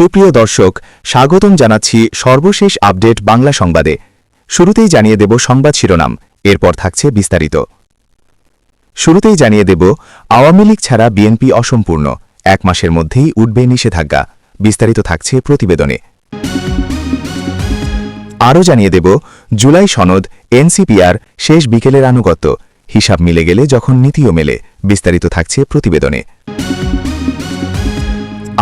সুপ্রিয় দর্শক, স্বাগতম জানাচ্ছি সর্বশেষ আপডেট বাংলা সংবাদে। শুরুতেই জানিয়ে দেব সংবাদ শিরোনাম, এরপর থাকছে বিস্তারিত। শুরুতেই জানিয়ে দেব আওয়ামী লীগ ছাড়া বিএনপি অসম্পূর্ণ, 1 মাসের মধ্যেই উঠবে নিষেধাজ্ঞা। বিস্তারিত থাকছে প্রতিবেদনে। আরও জানিয়ে দেব জুলাই সনদ এনসিপিআর শেষ বিকেলের আনুগত্য, হিসাব মিলে গেলে যখন নীতিও মেলে। বিস্তারিত থাকছে প্রতিবেদনে।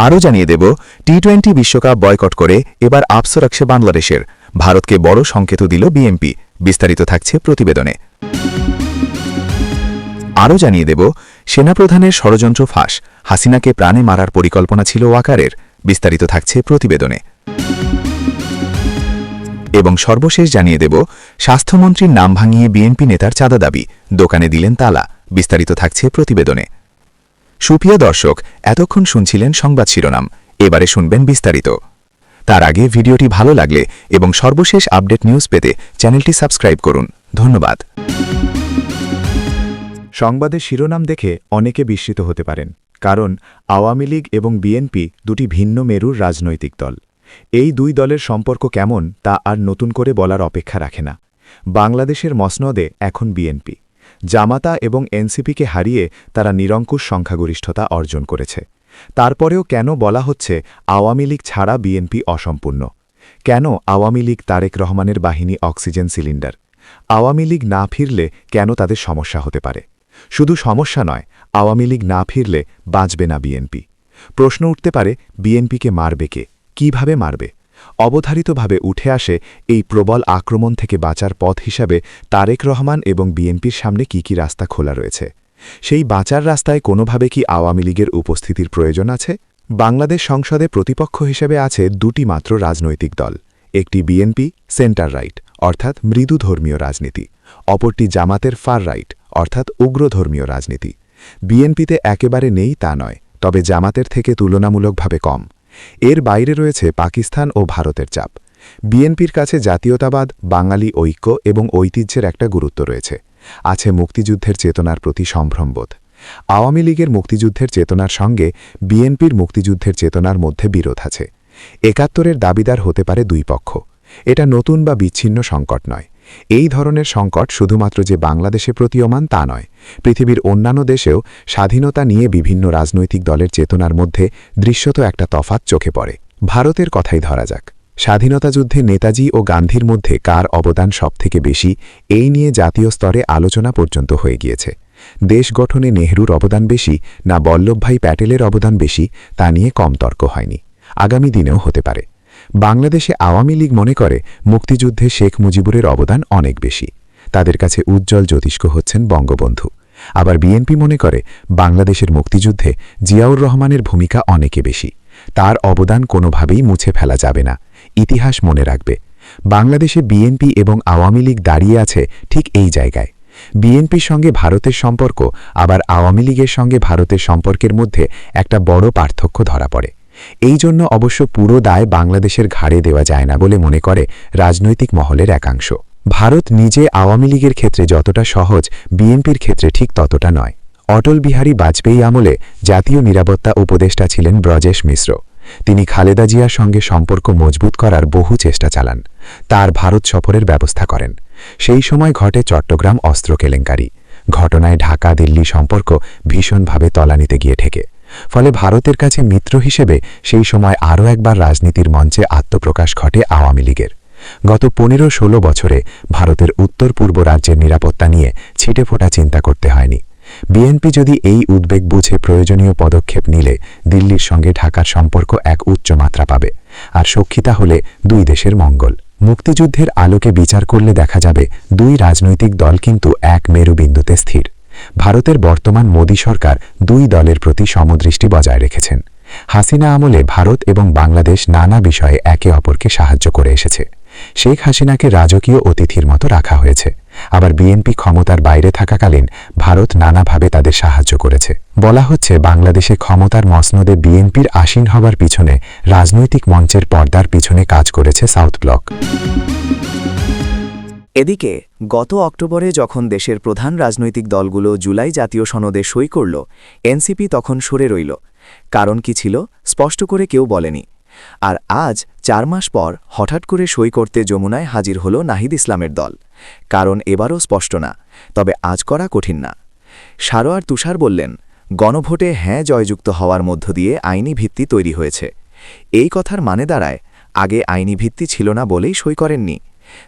আরও জানিয়ে দেব টি-20 বিশ্বকাপ বয়কট করে এবার আপসো রাখছে বাংলাদেশের, ভারতকে বড় সংকেত দিল বিএনপি। বিস্তারিত থাকছে প্রতিবেদনে। আরও জানিয়ে দেব সেনাপ্রধানের ষড়যন্ত্র ফাঁস, হাসিনাকে প্রাণে মারার পরিকল্পনা ছিল ওয়াকারের। বিস্তারিত থাকছে প্রতিবেদনে। এবং সর্বশেষ জানিয়ে দেব স্বাস্থ্যমন্ত্রীর নাম ভাঙিয়ে বিএনপি নেতার চাঁদা দাবি, দোকানে দিলেন তালা। বিস্তারিত থাকছে প্রতিবেদনে। সুপ্রিয় দর্শক, এতক্ষণ শুনছিলেন সংবাদ শিরোনাম, এবারে শুনবেন বিস্তারিত। তার আগে ভিডিওটি ভালো লাগলে এবং সর্বশেষ আপডেট নিউজ পেতে চ্যানেলটি সাবস্ক্রাইব করুন। ধন্যবাদ। সংবাদের শিরোনাম দেখে অনেকে বিস্মিত হতে পারেন, কারণ আওয়ামী লীগ এবং বিএনপি দুটি ভিন্ন মেরুর রাজনৈতিক দল। এই দুই দলের সম্পর্ক কেমন তা আর নতুন করে বলার অপেক্ষা রাখে না। বাংলাদেশের মসনদে এখন বিএনপি, জামাতা এবং এনসিপিকে হারিয়ে তারা নিরঙ্কুশ সংখ্যাগরিষ্ঠতা অর্জন করেছে। তারপরেও কেন বলা হচ্ছে আওয়ামী লীগ ছাড়া বিএনপি অসম্পূর্ণ? কেন আওয়ামী লীগ তারেক রহমানের বাহিনী অক্সিজেন সিলিন্ডার? আওয়ামী লীগ না ফিরলে কেন তাদের সমস্যা হতে পারে? শুধু সমস্যা নয়, আওয়ামী লীগ না ফিরলে বাঁচবে না বিএনপি। প্রশ্ন উঠতে পারে, বিএনপিকে মারবে কে, কিভাবে মারবে? অবধারিতভাবে উঠে আসে এই প্রবল আক্রমণ থেকে বাঁচার পথ হিসাবে তারেক রহমান এবং বিএনপির সামনে কি রাস্তা খোলা রয়েছে। সেই বাঁচার রাস্তায় কোনোভাবে কি আওয়ামী লীগের উপস্থিতির প্রয়োজন আছে? বাংলাদেশ সংসদে প্রতিপক্ষ হিসেবে আছে দুটি মাত্র রাজনৈতিক দল, একটি বিএনপি সেন্টার রাইট অর্থাৎ মৃদু ধর্মীয় রাজনীতি, অপরটি জামাতের ফার রাইট অর্থাৎ উগ্র ধর্মীয় রাজনীতি। বিএনপিতে একেবারে নেই তা নয়, তবে জামাতের থেকে তুলনামূলকভাবে কম। এর বাইরে রয়েছে পাকিস্তান ও ভারতের চাপ। বিএনপির কাছে জাতীয়তাবাদ, বাঙালি ঐক্য এবং ঐতিহ্যের একটা গুরুত্ব রয়েছে। আছে মুক্তিযুদ্ধের চেতনার প্রতি সম্ভ্রমবোধ। আওয়ামী লীগের মুক্তিযুদ্ধের চেতনার সঙ্গে বিএনপির মুক্তিযুদ্ধের চেতনার মধ্যে বিরোধ আছে। ৭১-এর দাবিদার হতে পারে দুই পক্ষ। এটা নতুন বা বিচ্ছিন্ন সংকট নয়। এই ধরনের সংকট শুধুমাত্র যে বাংলাদেশে প্রতীয়মান তা নয়, পৃথিবীর অন্যান্য দেশেও স্বাধীনতা নিয়ে বিভিন্ন রাজনৈতিক দলের চেতনার মধ্যে দৃশ্যত একটা তফাৎ চোখে পড়ে। ভারতের কথাই ধরা যাক। স্বাধীনতা যুদ্ধে নেতাজি ও গান্ধীর মধ্যে কার অবদান সবথেকে বেশি, এই নিয়ে জাতীয় স্তরে আলোচনা পর্যন্ত হয়ে গিয়েছে। দেশ গঠনে নেহরুর অবদান বেশি না বল্লভভাই প্যাটেলের অবদান বেশি, তা নিয়ে কম তর্ক হয়নি, আগামী দিনেও হতে পারে। বাংলাদেশে আওয়ামী লীগ মনে করে মুক্তিযুদ্ধে শেখ মুজিবুরের অবদান অনেক বেশি, তাদের কাছে উজ্জ্বল জ্যোতিষ্ক হচ্ছেন বঙ্গবন্ধু। আবার বিএনপি মনে করে বাংলাদেশের মুক্তিযুদ্ধে জিয়াউর রহমানের ভূমিকা অনেকে বেশি, তার অবদান কোনোভাবেই মুছে ফেলা যাবে না, ইতিহাস মনে রাখবে। বাংলাদেশে বিএনপি এবং আওয়ামী লীগ দাঁড়িয়ে আছে ঠিক এই জায়গায়। বিএনপির সঙ্গে ভারতের সম্পর্ক আবার আওয়ামী লীগের সঙ্গে ভারতের সম্পর্কের মধ্যে একটা বড় পার্থক্য ধরা পড়ে। এই জন্য অবশ্য পুরো দায় বাংলাদেশের ঘাড়ে দেওয়া যায় না বলে মনে করে রাজনৈতিক মহলের একাংশ। ভারত নিজে আওয়ামী লীগের ক্ষেত্রে যতটা সহজ, বিএনপির ক্ষেত্রে ঠিক ততটা নয়। অটল বিহারী বাজপেয়ী আমলে জাতীয় নিরাপত্তা উপদেষ্টা ছিলেন ব্রজেশ মিশ্র। তিনি খালেদা জিয়ার সঙ্গে সম্পর্ক মজবুত করার বহু চেষ্টা চালান, তার ভারত সফরের ব্যবস্থা করেন। সেই সময় ঘটে চট্টগ্রাম অস্ত্র কেলেঙ্কারি। ঘটনায় ঢাকা দিল্লি সম্পর্ক ভীষণভাবে তলানিতে গিয়ে ঠেকে। ফলে ভারতের কাছে মিত্র হিসেবে সেই সময় আরও একবার রাজনীতির মঞ্চে আত্মপ্রকাশ ঘটে আওয়ামী লীগের। গত ১৫-১৬ বছরে ভারতের উত্তর পূর্ব রাজ্যের নিরাপত্তা নিয়ে ছিটেফোঁটা চিন্তা করতে হয়নি। বিএনপি যদি এই উদ্বেগ বুঝে প্রয়োজনীয় পদক্ষেপ নিলে দিল্লির সঙ্গে ঢাকার সম্পর্ক এক উচ্চ মাত্রা পাবে, আর সক্ষিতা হলে দুই দেশের মঙ্গল। মুক্তিযুদ্ধের আলোকে বিচার করলে দেখা যাবে দুই রাজনৈতিক দল কিন্তু এক মেরুবিন্দুতে স্থির। ভারতের বর্তমান মোদী সরকার দুই দলের প্রতি সমদৃষ্টি বজায় রেখেছেন। হাসিনা আমলে ভারত এবং বাংলাদেশ নানা বিষয়ে একে অপরকে সাহায্য করে এসেছে। শেখ হাসিনাকে রাজকীয় অতিথির মতো রাখা হয়েছে। আবার বিএনপি ক্ষমতার বাইরে থাকাকালীন ভারত নানাভাবে তাদের সাহায্য করেছে। বলা হচ্ছে বাংলাদেশে ক্ষমতার মসনদে বিএনপির আসীন হবার পিছনে রাজনৈতিক মঞ্চের পর্দার পিছনে কাজ করেছে সাউথ ব্লক। এদিকে গত অক্টোবরে যখন দেশের প্রধান রাজনৈতিক দলগুলো জুলাই জাতীয় সনদে সই করল, এনসিপি তখন সরে রইল। কারণ কি ছিল স্পষ্ট করে কেউ বলেনি। আর আজ 4 মাস পর হঠাৎ করে সই করতে যমুনায় হাজির হল নাহিদ ইসলামের দল। কারণ এবারও স্পষ্ট না, তবে আজ করা কঠিন না। সারোয়ার তুষার বললেন, গণভোটে হ্যাঁ জয়যুক্ত হওয়ার মধ্য দিয়ে আইনি ভিত্তি তৈরি হয়েছে। এই কথার মানে দাঁড়ায়, আগে আইনি ভিত্তি ছিল না বলেই সই করেননি।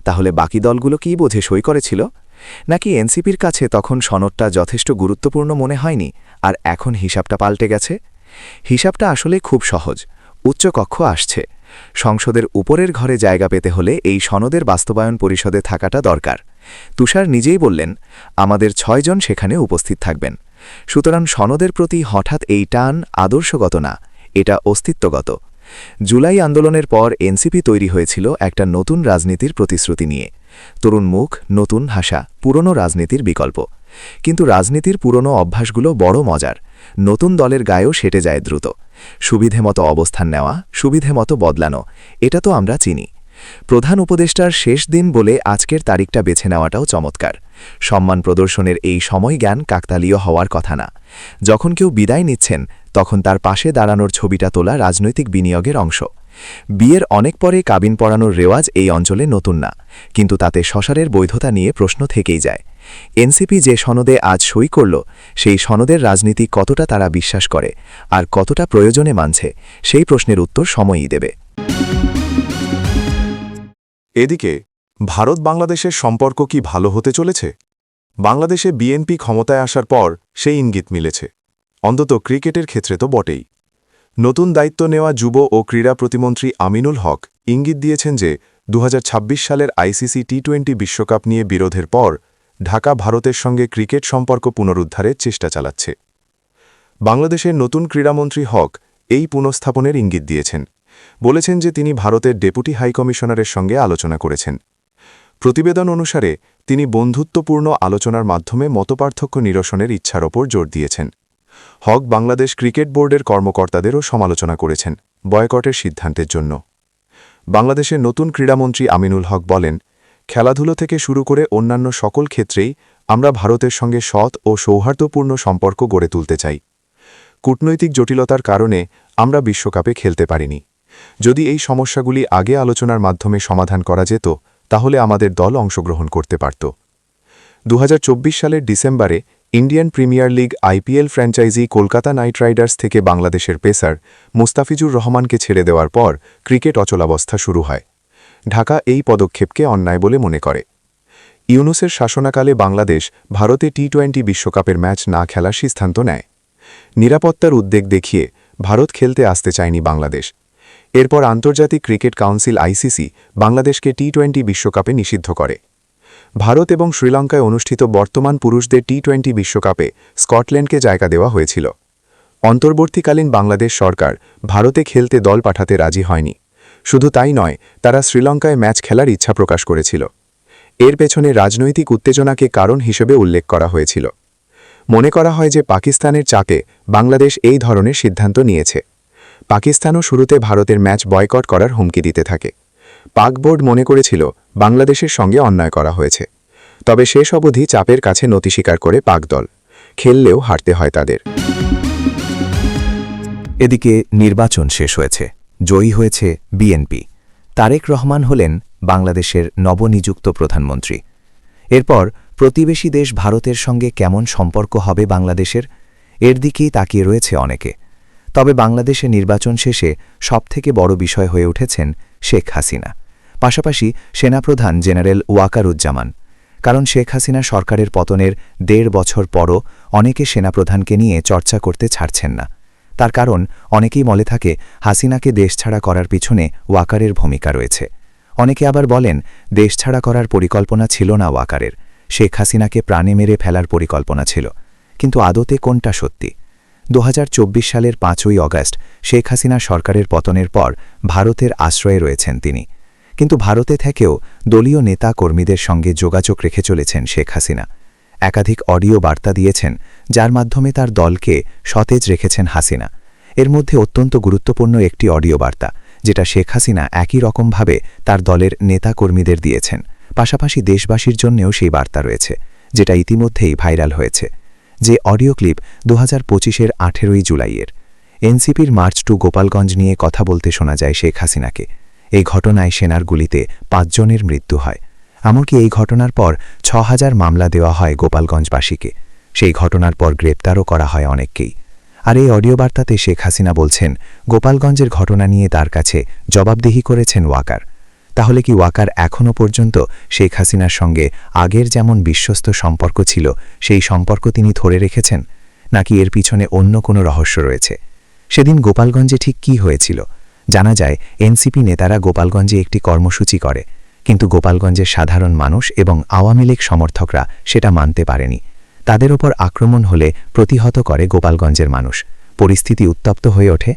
তাহলে বাকি দলগুলো কী বোঝে সই করেছিল? নাকি এনসিপির কাছে তখন সনদটা যথেষ্ট গুরুত্বপূর্ণ মনে হয়নি, আর এখন হিসাবটা পাল্টে গেছে? হিসাবটা আসলে খুব সহজ। উচ্চকক্ষ আসছে, সংসদের উপরের ঘরে জায়গা পেতে হলে এই সনদের বাস্তবায়ন পরিষদে থাকাটা দরকার। তুষার নিজেই বললেন, আমাদের 6 জন সেখানে উপস্থিত থাকবেন। সুতরাং সনদের প্রতি হঠাৎ এই টান আদর্শগত না, এটা অস্তিত্বগত। জুলাই আন্দোলনের পর এনসিপি তৈরি হয়েছিল একটা নতুন রাজনীতির প্রতিশ্রুতি নিয়ে। তরুণ মুখ, নতুন ভাষা, পুরনো রাজনীতির বিকল্প। কিন্তু রাজনীতির পুরনো অভ্যাসগুলো বড় মজার। নতুন দলের গায়েও সেটে যায় দ্রুত। সুবিধেমতো অবস্থান নেওয়া, সুবিধেমতো বদলানো, এটা তো আমরা চিনি। প্রধান উপদেষ্টার শেষ দিন বলে আজকের তারিখটা বেছে নেওয়াটাও চমৎকার। সম্মান প্রদর্শনের এই সময় জ্ঞান কাকতালীয় হওয়ার কথা না। যখন কেউ বিদায় নিচ্ছেন, তখন তার পাশে দাঁড়ানোর ছবিটা তোলা রাজনৈতিক বিনিয়োগের অংশ। বিয়ের অনেক পরে কাবিন পড়ানোর রেওয়াজ এই অঞ্চলে নতুন না, কিন্তু তাতে শ্বসারের বৈধতা নিয়ে প্রশ্ন থেকেই যায়। এনসিপি যে সনদে আজ সই করল, সেই সনদের রাজনীতি কতটা তারা বিশ্বাস করে আর কতটা প্রয়োজনে মানছে, সেই প্রশ্নের উত্তর সময়ই দেবে। এদিকে ভারত বাংলাদেশের সম্পর্ক কি ভালো হতে চলেছে? বাংলাদেশে বিএনপি ক্ষমতায় আসার পর সেই ইঙ্গিত মিলেছে, অন্তত ক্রিকেটের ক্ষেত্রে তো বটেই। নতুন দায়িত্ব নেওয়া যুব ও ক্রীড়া প্রতিমন্ত্রী আমিনুল হক ইঙ্গিত দিয়েছেন যে 2026 সালের আইসিসি টি-20 বিশ্বকাপ নিয়ে বিরোধের পর ঢাকা ভারতের সঙ্গে ক্রিকেট সম্পর্ক পুনরুদ্ধারের চেষ্টা চালাচ্ছে। বাংলাদেশের নতুন ক্রীড়ামন্ত্রী হক এই পুনঃস্থাপনের ইঙ্গিত দিয়েছেন, বলেছেন যে তিনি ভারতের ডেপুটি হাইকমিশনারের সঙ্গে আলোচনা করেছেন। প্রতিবেদন অনুসারে তিনি বন্ধুত্বপূর্ণ আলোচনার মাধ্যমে মতপার্থক্য নিরসনের ইচ্ছার ওপর জোর দিয়েছেন। হক বাংলাদেশ ক্রিকেট বোর্ডের কর্মকর্তাদেরও সমালোচনা করেছেন বয়কটের সিদ্ধান্তের জন্য। বাংলাদেশের নতুন ক্রীড়ামন্ত্রী আমিনুল হক বলেন, খেলাধুলো থেকে শুরু করে অন্যান্য সকল ক্ষেত্রেই আমরা ভারতের সঙ্গে সৎ ও সৌহার্দ্যপূর্ণ সম্পর্ক গড়ে তুলতে চাই। কূটনৈতিক জটিলতার কারণে আমরা বিশ্বকাপে খেলতে পারিনি। যদি এই সমস্যাগুলি আগে আলোচনার মাধ্যমে সমাধান করা যেত, তাহলে আমাদের দল অংশগ্রহণ করতে পারত। 2024 সালের ডিসেম্বরে Indian premier league IPL franchise Kolkata night Riders থেকে বাংলাদেশের পেসার মুস্তাফিজুর রহমানকে ছেড়ে দেওয়ার পর ক্রিকেট অচলাবস্থা শুরু হয়। ঢাকা এই পদক্ষেপকে অন্যায় বলে মনে করে। ইউনুসের শাসনাকালে বাংলাদেশ ভারতে টি-20 বিশ্বকাপের ম্যাচ না খেলার সিদ্ধান্ত নেয়। নিরাপত্তার উদ্বেগ দেখিয়ে ভারত খেলতে আসতে চায়নি বাংলাদেশ। এরপর আন্তর্জাতিক ক্রিকেট কাউন্সিল আইসিসি বাংলাদেশকে টি-20 বিশ্বকাপে নিষিদ্ধ করে। ভারত এবং শ্রীলঙ্কায় অনুষ্ঠিত বর্তমান পুরুষদের টি-20 বিশ্বকাপে স্কটল্যান্ডকে জায়গা দেওয়া হয়েছিল। অন্তর্বর্তীকালীন বাংলাদেশ সরকার ভারতে খেলতে দল পাঠাতে রাজি হয়নি। শুধু তাই নয়, তারা শ্রীলঙ্কায় ম্যাচ খেলার ইচ্ছা প্রকাশ করেছিল। এর পেছনে রাজনৈতিক উত্তেজনাকে কারণ হিসেবে উল্লেখ করা হয়েছিল। মনে করা হয় যে পাকিস্তানের চাপে বাংলাদেশ এই ধরনের সিদ্ধান্ত নিয়েছে। পাকিস্তানও শুরুতে ভারতের ম্যাচ বয়কট করার হুমকি দিতে থাকে। পাক বোর্ড মনে করেছিল বাংলাদেশের সঙ্গে অন্যায় করা হয়েছে। তবে শেষ অবধি চাপের কাছে নতি স্বীকার করে পাক দল। খেললেও হারতে হয় তাদের। এদিকে নির্বাচন শেষ হয়েছে, জয়ী হয়েছে বিএনপি। তারেক রহমান হলেন বাংলাদেশের নবনিযুক্ত প্রধানমন্ত্রী। এরপর প্রতিবেশী দেশ ভারতের সঙ্গে কেমন সম্পর্ক হবে বাংলাদেশের, এর দিকেই তাকিয়ে রয়েছে অনেকে। তবে বাংলাদেশে নির্বাচন শেষে সবথেকে বড় বিষয় হয়ে উঠেছেন শেখ হাসিনা, পাশাপাশি সেনাপ্রধান জেনারেল ওয়াকারুজ্জামান। কারণ শেখ হাসিনা সরকারের পতনের 1.5 বছর পরও অনেকে সেনাপ্রধানকে নিয়ে চর্চা করতে ছাড়ছেন না। তার কারণ অনেকেই বলে থাকে হাসিনাকে দেশছাড়া করার পিছনে ওয়াকারের ভূমিকা রয়েছে। অনেকে আবার বলেন দেশছাড়া করার পরিকল্পনা ছিল না ওয়াকারের, শেখ হাসিনাকে প্রাণে মেরে ফেলার পরিকল্পনা ছিল। কিন্তু আদতে কোনটা সত্যি? 2024 সালের 5ই অগাস্ট শেখ হাসিনা সরকারের পতনের পর ভারতের আশ্রয়ে রয়েছেন তিনি। কিন্তু ভারতে থেকেও দলীয় নেতা কর্মীদের সঙ্গে যোগাযোগ রেখে চলেছেন শেখ হাসিনা। একাধিক অডিও বার্তা দিয়েছেন, যার মাধ্যমে তার দলকে সতেজ রেখেছেন হাসিনা। এর মধ্যে অত্যন্ত গুরুত্বপূর্ণ একটি অডিও বার্তা, যেটা শেখ হাসিনা একই রকমভাবে তার দলের নেতা কর্মীদের দিয়েছেন। পাশাপাশি দেশবাসীর জন্যেও সেই বার্তা রয়েছে, যেটা ইতিমধ্যেই ভাইরাল হয়েছে। যে অডিও ক্লিপ 2025-এর 18ই জুলাইয়ের। এনসিপির মার্চ টু গোপালগঞ্জ নিয়ে কথা বলতে শোনা যায় শেখ হাসিনাকে। এই ঘটনায় সেনার গুলিতে ৫ জনের মৃত্যু হয়। এমনকি এই ঘটনার পর ৬,০০০ মামলা দেওয়া হয় গোপালগঞ্জবাসীকে। সেই ঘটনার পর গ্রেপ্তারও করা হয় অনেককেই। আর এই অডিও বার্তাতে শেখ হাসিনা বলছেন গোপালগঞ্জের ঘটনা নিয়ে তার কাছে জবাবদিহি করেছেন ওয়াকার। তাহলে কি ওয়াকার এখনও পর্যন্ত শেখ হাসিনার সঙ্গে আগের যেমন বিশ্বস্ত সম্পর্ক ছিল সেই সম্পর্ক তিনি ধরে রেখেছেন, নাকি এর পিছনে অন্য কোনো রহস্য রয়েছে? সেদিন গোপালগঞ্জে ঠিক কী হয়েছিল? জানা যায় এনসিপি নেতারা গোপালগঞ্জে একটি কর্মসূচি করে, কিন্তু গোপালগঞ্জের সাধারণ মানুষ এবং আওয়ামী লীগ সমর্থকরা সেটা মানতে পারেনি। তাদের ওপর আক্রমণ হলে প্রতিহত করে গোপালগঞ্জের মানুষ। পরিস্থিতি উত্তপ্ত হয়ে ওঠে।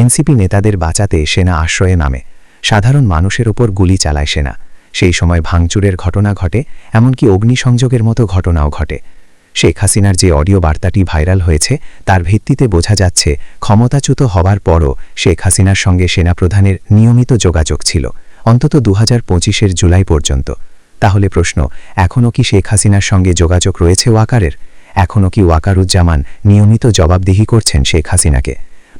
এনসিপি নেতাদের বাঁচাতে সেনা আশ্রয়ে নামে। সাধারণ মানুষের ওপর গুলি চালায় সেনা। সেই সময় ভাঙচুরের ঘটনা ঘটে, এমনকি অগ্নিসংযোগের মতো ঘটনাও ঘটে। শেখ হাসিনার যে অডিও বার্তাটি ভাইরাল হয়েছে তার ভিত্তিতে বোঝা যাচ্ছে ক্ষমতাচ্যুত হবার পরও শেখ হাসিনার সঙ্গে সেনাপ্রধানের নিয়মিত যোগাযোগ ছিল, অন্তত ২০২৫-এর জুলাই পর্যন্ত। তাহলে প্রশ্ন, এখনও কি শেখ হাসিনার সঙ্গে যোগাযোগ রয়েছে ওয়াকারের? এখনও কি ওয়াকারুজ্জামান নিয়মিত জবাবদিহি করছেন শেখ হাসিনাকে?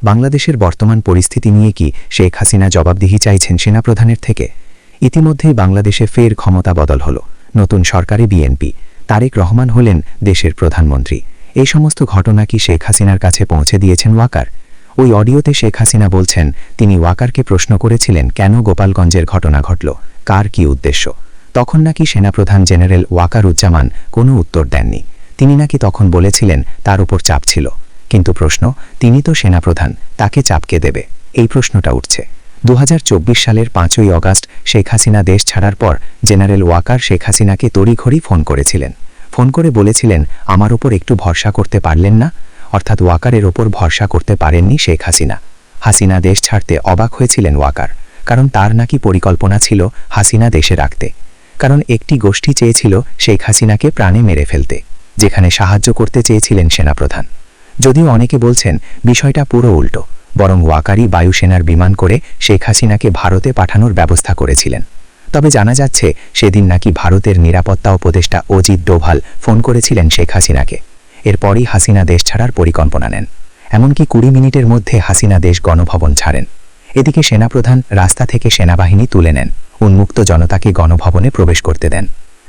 বাংলাদেশের বর্তমান পরিস্থিতি নিয়ে কি শেখ হাসিনা জবাবদিহি চাইছেন সেনাপ্রধানের থেকে? ইতিমধ্যেই বাংলাদেশে ফের ক্ষমতা বদল হল। নতুন সরকারে বিএনপি। তারেক রহমান হলেন দেশের প্রধানমন্ত্রী। এই সমস্ত ঘটনা কি শেখ হাসিনার কাছে পৌঁছে দিয়েছেন ওয়াকার? ওই অডিওতে শেখ হাসিনা বলছেন তিনি ওয়াকারকে প্রশ্ন করেছিলেন কেন গোপালগঞ্জের ঘটনা ঘটল, কার কি উদ্দেশ্য। তখন নাকি সেনাপ্রধান জেনারেল ওয়াকারুজ্জামান কোনো উত্তর দেননি। তিনি নাকি তখন বলেছিলেন তার উপর চাপ ছিল। কিন্তু প্রশ্ন, তিনি তো সেনাপ্রধান, তাকে চাপকে দেবে? এই প্রশ্নটা উঠছে। ২০২৪ সালের ৫ই অগাস্ট শেখ হাসিনা দেশ ছাড়ার পর জেনারেল ওয়াকার শেখ হাসিনাকে তড়িঘড়ি ফোন করেছিলেন। ফোন করে বলেছিলেন আমার ওপর একটু ভরসা করতে পারলেন না? অর্থাৎ ওয়াকারের ওপর ভরসা করতে পারেননি শেখ হাসিনা। হাসিনা দেশ ছাড়তে অবাক হয়েছিলেন ওয়াকার, কারণ তার নাকি পরিকল্পনা ছিল হাসিনা দেশে রাখতে। কারণ একটি গোষ্ঠী চেয়েছিল শেখ হাসিনাকে প্রাণে মেরে ফেলতে, যেখানে সাহায্য করতে চেয়েছিলেন সেনাপ্রধান। যদিও অনেকে বলছেন বিষয়টা পুরো উল্টো, বরং ওয়াকারই বায়ুসেনার বিমান করে শেখ হাসিনাকে ভারতে পাঠানোর ব্যবস্থা করেছিলেন। তবে জানা যাচ্ছে সেদিন নাকি ভারতের নিরাপত্তা উপদেষ্টা অজিত ডোভাল ফোন করেছিলেন শেখ হাসিনাকে। এরপরই হাসিনা দেশ ছাড়ার পরিকল্পনা নেন। এমনকি ২০ মিনিটের মধ্যে হাসিনা দেশ গণভবন ছাড়েন। এদিকে সেনাপ্রধান রাস্তা থেকে সেনাবাহিনী তুলে নেন, উন্মুক্ত জনতাকে গণভবনে প্রবেশ করতে দেন,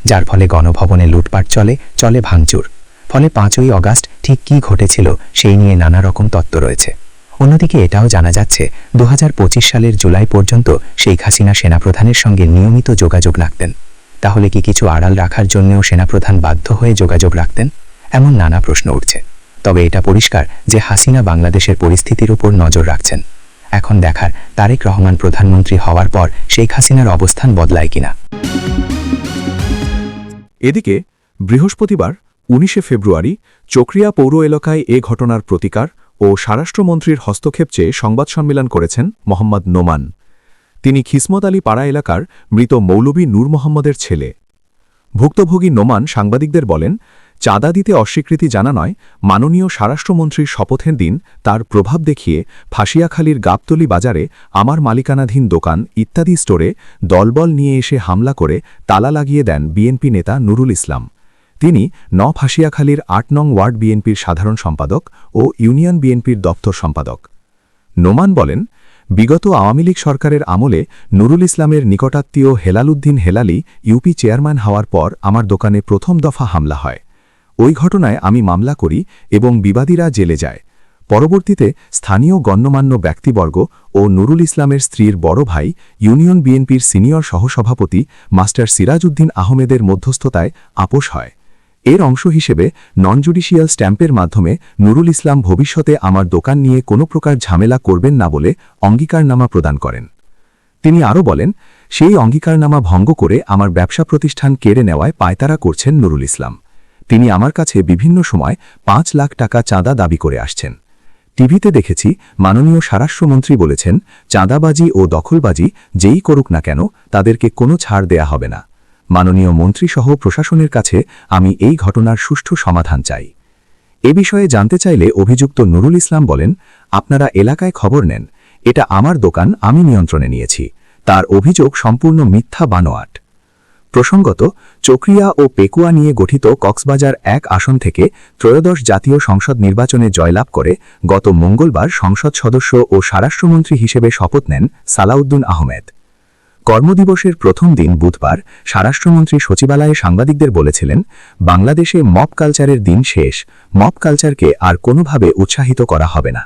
যার ফলে গণভবনে লুটপাট চলে ভাঙচুর। ফলে ৫ই অগাস্ট ঠিক কী ঘটেছিল সেই নিয়ে নানা রকম তত্ত্ব রয়েছে। অন্যদিকে এটাও জানা যাচ্ছে ২০২৫ সালের জুলাই পর্যন্ত শেখ হাসিনা সেনাপ্রধানের সঙ্গে নিয়মিত যোগাযোগ রাখতেন। তাহলে কি কিছু আড়াল রাখার জন্যও সেনাপ্রধান বাধ্য হয়ে যোগাযোগ রাখতেন? এমন নানা প্রশ্ন উঠছে। তবে এটা পরিষ্কার যে হাসিনা বাংলাদেশের পরিস্থিতির উপর নজর রাখছেন। এখন দেখার তারেক রহমান প্রধানমন্ত্রী হওয়ার পর শেখ হাসিনার অবস্থান বদলায় কিনা। এদিকে বৃহস্পতিবার ১৯ ফেব্রুয়ারি চকরিয়া পৌর এলাকায় এ ঘটনার প্রতিকার ও স্বরাষ্ট্রমন্ত্রীর হস্তক্ষেপ চেয়ে সংবাদ সম্মেলন করেছেন মোহাম্মদ নোমান। তিনি খিসমত আলী পাড়া এলাকার মৃত মৌলভী নূর মোহাম্মদের ছেলে। ভুক্তভোগী নোমান সাংবাদিকদের বলেন, চাঁদা দিতে অস্বীকৃতি জানা নয়, মাননীয় স্বরাষ্ট্রমন্ত্রীর শপথের দিন তার প্রভাব দেখিয়ে ফাঁসিয়াখালীর গাবতলী বাজারে আমার মালিকানাধীন দোকান ইত্যাদি স্টোরে দলবল নিয়ে এসে হামলা করে তালা লাগিয়ে দেন বিএনপি নেতা নুরুল ইসলাম। তিনি ফাঁসিয়াখালীর ৮ নং ওয়ার্ড বিএনপির সাধারণ সম্পাদক ও ইউনিয়ন বিএনপির দপ্তর সম্পাদক। নোমান বলেন, বিগত আওয়ামী লীগ সরকারের আমলে নুরুল ইসলামের নিকটাত্মীয় হেলাল উদ্দিন হেলালি ইউপি চেয়ারম্যান হওয়ার পর আমার দোকানে প্রথম দফা হামলা হয়। ওই ঘটনায় আমি মামলা করি এবং বিবাদীরা জেলে যায়। পরবর্তীতে স্থানীয় গণ্যমান্য ব্যক্তিবর্গ ও নুরুল ইসলামের স্ত্রীর বড় ভাই ইউনিয়ন বিএনপির সিনিয়র সহসভাপতি মাস্টার সিরাজ উদ্দিন আহমেদের মধ্যস্থতায় আপোষ হয়। এর অংশ হিসেবে নন জুডিশিয়াল স্ট্যাম্পের মাধ্যমে নুরুল ইসলাম ভবিষ্যতে আমার দোকান নিয়ে কোনো প্রকার ঝামেলা করবেন না বলে অঙ্গীকারনামা প্রদান করেন। তিনি আরও বলেন, সেই অঙ্গীকারনামা ভঙ্গ করে আমার ব্যবসা প্রতিষ্ঠান কেড়ে নেওয়ায় পায়তারা করছেন নুরুল ইসলাম। তিনি আমার কাছে বিভিন্ন সময় ৫ লাখ টাকা চাঁদা দাবি করে আসছেন। টিভিতে দেখেছি মাননীয় স্বরাষ্ট্রমন্ত্রী বলেছেন, চাঁদাবাজি ও দখলবাজি যেই করুক না কেন তাদেরকে কোনো ছাড় দেয়া হবে না। মাননীয় মন্ত্রীসহ প্রশাসনের কাছে আমি এই ঘটনার সুষ্ঠু সমাধান চাই। এ বিষয়ে জানতে চাইলে অভিযুক্ত নুরুল ইসলাম বলেন, আপনারা এলাকায় খবর নেন, এটা আমার দোকান, আমি নিয়ন্ত্রণে নিয়েছি। তার অভিযোগ সম্পূর্ণ মিথ্যা বানোয়াট। প্রসঙ্গত চকরিয়া ও পেকুয়া নিয়ে গঠিত কক্সবাজার 1 আসন থেকে ত্রয়োদশ জাতীয় সংসদ নির্বাচনে জয়লাভ করে গত মঙ্গলবার সংসদ সদস্য ও স্বরাষ্ট্রমন্ত্রী হিসেবে শপথ নেন সালাউদ্দিন আহমেদ। কর্মদিবসের প্রথম দিন বুধবার স্বরাষ্ট্রমন্ত্রী সচিবালয়ে সাংবাদিকদের বলেছিলেন, বাংলাদেশে মব কালচারের দিন শেষ, মব কালচারকে আর কোনোভাবে উৎসাহিত করা হবে না।